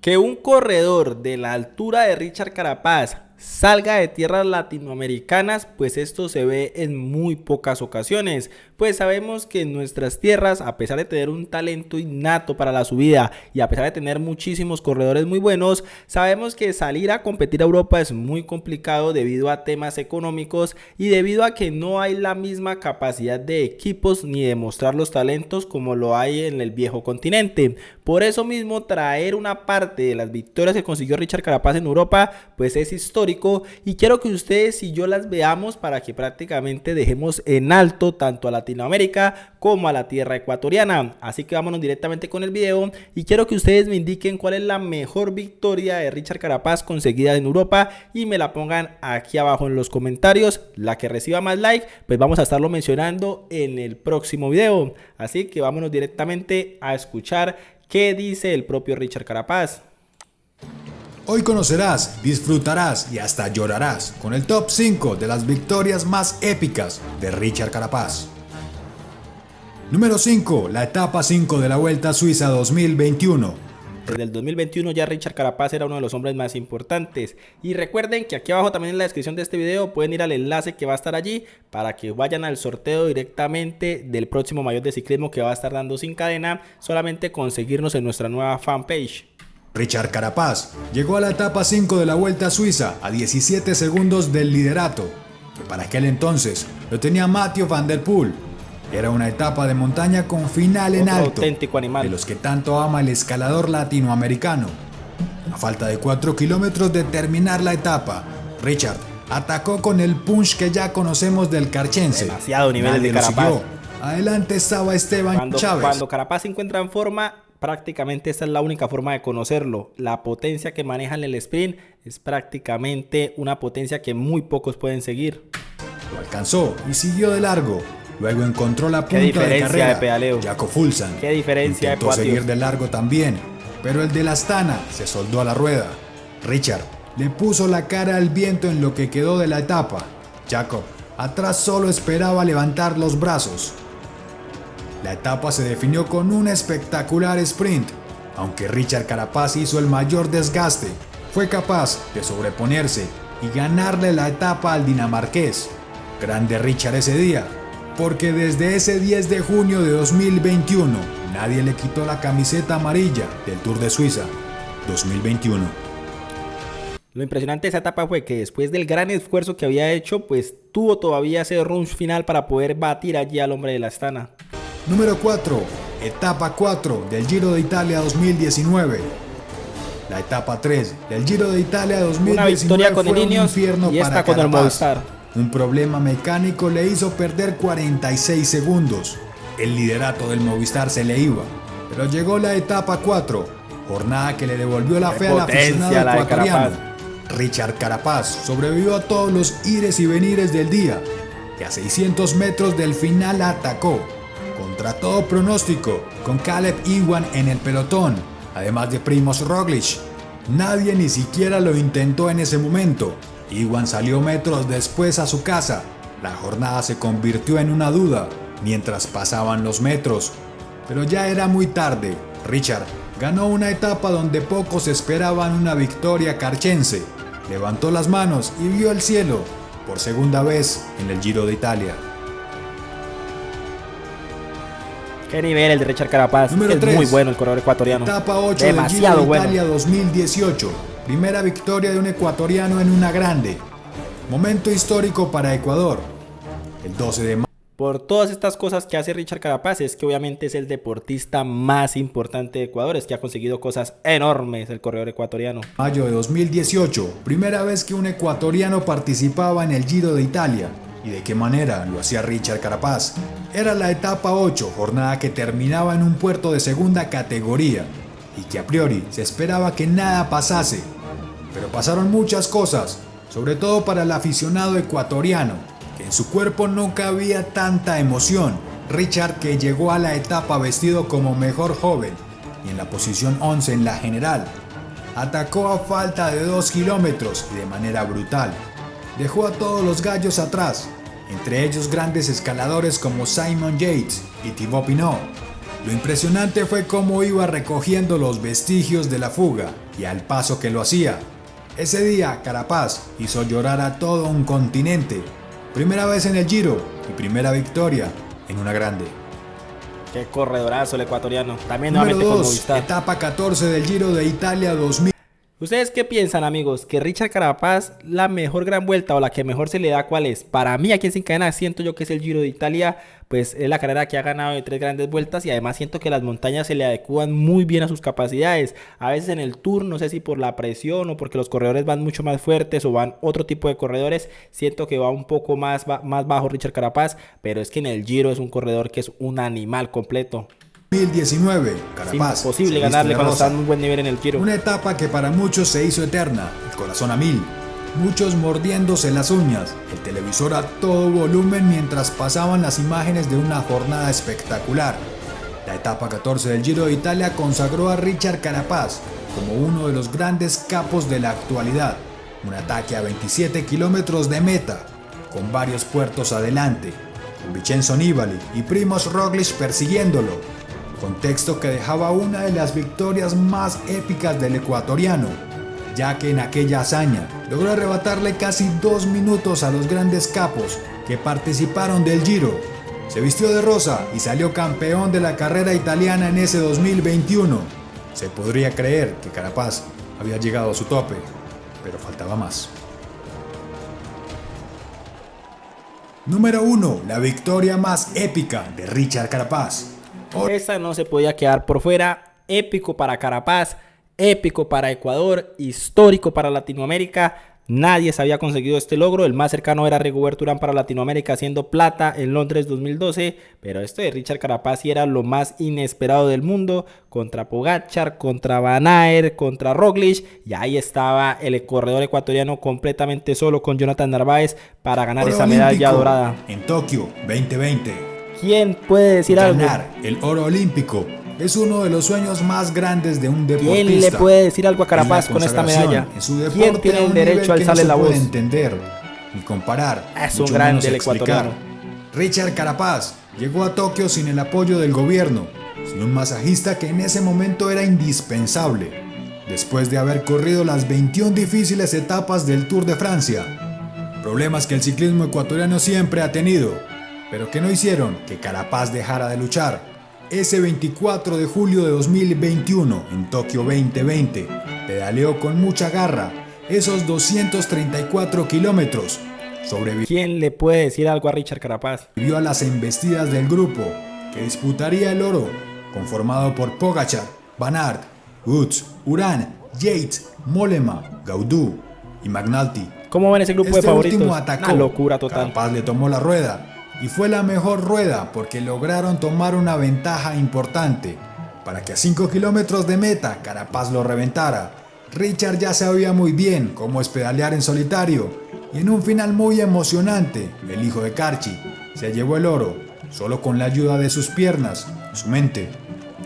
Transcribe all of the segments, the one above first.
Que un corredor de la altura de Richard Carapaz salga de tierras latinoamericanas, pues esto se ve en muy pocas ocasiones, pues sabemos que en nuestras tierras, a pesar de tener un talento innato para la subida y a pesar de tener muchísimos corredores muy buenos, sabemos que salir a competir a Europa es muy complicado debido a temas económicos y debido a que no hay la misma capacidad de equipos ni de mostrar los talentos como lo hay en el viejo continente. Por eso mismo, traer una parte de las victorias que consiguió Richard Carapaz en Europa pues es histórico, y quiero que ustedes y yo las veamos para que prácticamente dejemos en alto tanto a Latinoamérica como a la tierra ecuatoriana. Así que vámonos directamente con el video y quiero que ustedes me indiquen cuál es la mejor victoria de Richard Carapaz conseguida en Europa y me la pongan aquí abajo en los comentarios. La que reciba más like pues vamos a estarlo mencionando en el próximo video. Así que vámonos directamente a escuchar qué dice el propio Richard Carapaz. Hoy conocerás, disfrutarás y hasta llorarás con el top 5 de las victorias más épicas de Richard Carapaz. Número 5, la etapa 5 de la Vuelta a Suiza 2021. Desde el 2021 ya Richard Carapaz era uno de los hombres más importantes, y recuerden que aquí abajo también en la descripción de este video pueden ir al enlace que va a estar allí para que vayan al sorteo directamente del próximo maillot de ciclismo que va a estar dando Sin Cadena, solamente conseguirnos en nuestra nueva fanpage. Richard Carapaz llegó a la etapa 5 de la Vuelta a Suiza a 17 segundos del liderato, que para aquel entonces lo tenía Mathieu van der Poel. Era una etapa de montaña con final en alto, auténtico animal, de los que tanto ama el escalador latinoamericano. A falta de 4 kilómetros de terminar la etapa, Richard atacó con el punch que ya conocemos del carchense. Demasiado nivel de Carapaz. Adelante estaba Esteban Chávez. Cuando Carapaz se encuentra en forma, prácticamente esta es la única forma de conocerlo. La potencia que maneja en el sprint es prácticamente una potencia que muy pocos pueden seguir. Lo alcanzó y siguió de largo. Luego encontró la punta de carrera. De pedaleo. Jaco Fuglsang. Qué diferencia intentó de seguir de largo también, pero el de la Astana se soldó a la rueda. Richard le puso la cara al viento en lo que quedó de la etapa. Jacob atrás solo esperaba levantar los brazos. La etapa se definió con un espectacular sprint. Aunque Richard Carapaz hizo el mayor desgaste, fue capaz de sobreponerse y ganarle la etapa al dinamarqués. Grande Richard ese día, porque desde ese 10 de junio de 2021 nadie le quitó la camiseta amarilla del Tour de Suiza 2021. Lo impresionante de esa etapa fue que después del gran esfuerzo que había hecho, pues tuvo todavía ese rush final para poder batir allí al hombre de la Astana. Número 4, etapa 4 del Giro de Italia 2019. La etapa 3 del Giro de Italia 2019 con fue un infierno y para con el Carapaz. Movistar. Un problema mecánico le hizo perder 46 segundos. El liderato del Movistar se le iba, pero llegó la etapa 4, jornada que le devolvió la fe al aficionado ecuatoriano. Richard Carapaz sobrevivió a todos los ires y venires del día y a 600 metros del final atacó. Contra todo pronóstico, con Caleb Ewan en el pelotón, además de Primož Roglič. Nadie ni siquiera lo intentó en ese momento. Ewan salió metros después a su casa. La jornada se convirtió en una duda mientras pasaban los metros. Pero ya era muy tarde. Richard ganó una etapa donde pocos esperaban una victoria carchense. Levantó las manos y vio el cielo por segunda vez en el Giro de Italia. Qué nivel el de Richard Carapaz. Número 3, muy bueno el corredor ecuatoriano. Etapa 8 del Giro de Italia 2018. Primera victoria de un ecuatoriano en una grande. Momento histórico para Ecuador. El 12 de mayo. Por todas estas cosas que hace Richard Carapaz, es que obviamente es el deportista más importante de Ecuador, es que ha conseguido cosas enormes el corredor ecuatoriano. Mayo de 2018, primera vez que un ecuatoriano participaba en el Giro de Italia. ¿Y de qué manera lo hacía Richard Carapaz? Era la etapa 8, jornada que terminaba en un puerto de segunda categoría y que a priori se esperaba que nada pasase. Pero pasaron muchas cosas, sobre todo para el aficionado ecuatoriano, que en su cuerpo no cabía tanta emoción. Richard, que llegó a la etapa vestido como mejor joven y en la posición 11 en la general, atacó a falta de 2 kilómetros y de manera brutal. Dejó a todos los gallos atrás, entre ellos grandes escaladores como Simon Yates y Thibaut Pinot, Lo impresionante fue cómo iba recogiendo los vestigios de la fuga y al paso que lo hacía. Ese día Carapaz hizo llorar a todo un continente. Primera vez en el Giro y primera victoria en una grande. Qué corredorazo el ecuatoriano. También Número nuevamente con 2, Movistar. etapa 14 del Giro de Italia 2000. ¿Ustedes qué piensan, amigos? ¿Que Richard Carapaz, la mejor gran vuelta o la que mejor se le da, cuál es? Para mí, aquí en Sin Cadena, siento yo que es el Giro de Italia, pues es la carrera que ha ganado de 3 grandes vueltas y además siento que las montañas se le adecúan muy bien a sus capacidades. A veces en el Tour, no sé si por la presión o porque los corredores van mucho más fuertes o van otro tipo de corredores, siento que va un poco más bajo Richard Carapaz, pero es que en el Giro es un corredor que es un animal completo. 2019, Carapaz. Es imposible ganarle cuando está en un buen nivel en el Giro. Una etapa que para muchos se hizo eterna, el corazón a mil. Muchos mordiéndose las uñas, el televisor a todo volumen mientras pasaban las imágenes de una jornada espectacular. La etapa 14 del Giro de Italia consagró a Richard Carapaz como uno de los grandes capos de la actualidad. Un ataque a 27 kilómetros de meta, con varios puertos adelante, con Vincenzo Nibali y Primož Roglič persiguiéndolo. Contexto que dejaba una de las victorias más épicas del ecuatoriano, ya que en aquella hazaña logró arrebatarle casi 2 minutos a los grandes capos que participaron del Giro. Se vistió de rosa y salió campeón de la carrera italiana en ese 2021. Se podría creer que Carapaz había llegado a su tope, pero faltaba más. Número 1. La victoria más épica de Richard Carapaz. Esta no se podía quedar por fuera. Épico para Carapaz, épico para Ecuador, histórico para Latinoamérica. Nadie se había conseguido este logro. El más cercano era Rigoberto Urán para Latinoamérica, haciendo plata en Londres 2012. Pero esto de Richard Carapaz sí era lo más inesperado del mundo. Contra Pogačar, contra Van Aert, contra Roglič. Y ahí estaba el corredor ecuatoriano completamente solo con Jonathan Narváez para ganar Oro esa medalla olímpico dorada. En Tokio 2020. ¿Quién puede decir algo? Ganar el oro olímpico es uno de los sueños más grandes de un deportista. ¿Quién le puede decir algo a Carapaz con esta medalla? ¿Quién tiene el derecho a alzarle la voz? Entender ni comparar. Es un grande el ecuatoriano. Richard Carapaz llegó a Tokio sin el apoyo del gobierno, sin un masajista que en ese momento era indispensable, después de haber corrido las 21 difíciles etapas del Tour de Francia. Problemas que el ciclismo ecuatoriano siempre ha tenido, pero que no hicieron que Carapaz dejara de luchar. Ese 24 de julio de 2021, en Tokio 2020, pedaleó con mucha garra esos 234 kilómetros. ¿Quién le puede decir algo a Richard Carapaz? Vio a las embestidas del grupo que disputaría el oro, conformado por Pogačar, Van Aert, Woods, Urán, Yates, Mollema, Gaudu y McNulty. ¿Cómo ven ese grupo de favoritos? Último atacó. Una locura total. Carapaz le tomó la rueda y fue la mejor rueda porque lograron tomar una ventaja importante para que a 5 kilómetros de meta Carapaz lo reventara. Richard ya sabía muy bien cómo es pedalear en solitario y en un final muy emocionante, el hijo de Carchi se llevó el oro solo con la ayuda de sus piernas, su mente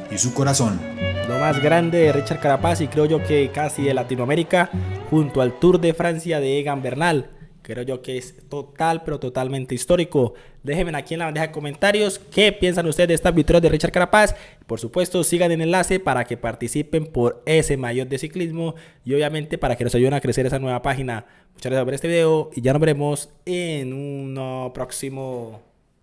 y su corazón. Lo más grande de Richard Carapaz y creo yo que casi de Latinoamérica, junto al Tour de Francia de Egan Bernal. Creo yo que es total, pero totalmente histórico. Déjenme aquí en la bandeja de comentarios qué piensan ustedes de estas victorias de Richard Carapaz. Por supuesto, sigan el enlace para que participen por ese maillot de ciclismo y obviamente para que nos ayuden a crecer esa nueva página. Muchas gracias por ver este video y ya nos veremos en uno próximo.